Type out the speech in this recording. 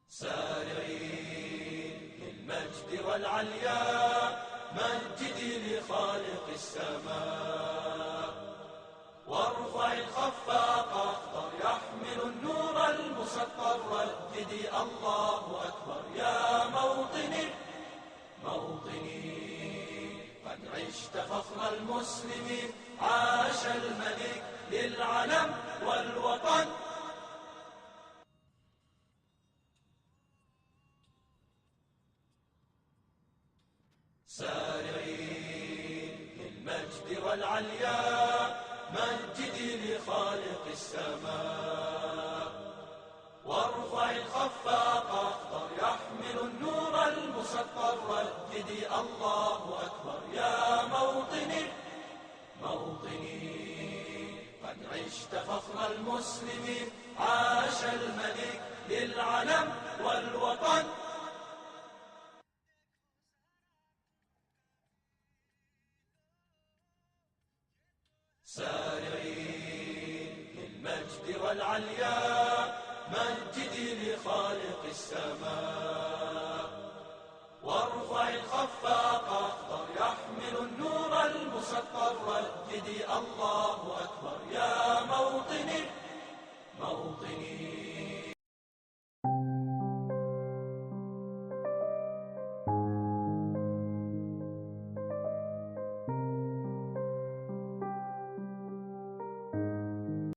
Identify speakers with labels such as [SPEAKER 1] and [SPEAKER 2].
[SPEAKER 1] سارعين للمجد والعليا، مجدي لخالق السماء. وارفع الخفاق أخضر يحمل النور المسطر، رددي الله أكبر يا موطني موطني. قد عشت فخر المسلمين، عاش الملك للعلم والوطن. سارعين للمجد والعليا، مجدي لخالق السماء. وارفع الخفاق أخضر يحمل النور المسطر، رددي الله أكبر يا موطني موطني. قد عشت فخر المسلمين، عاش الملك للعلم والوطن. سارعين للمجد والعليا، مجدي لخالق السماء. وارفع الخفاق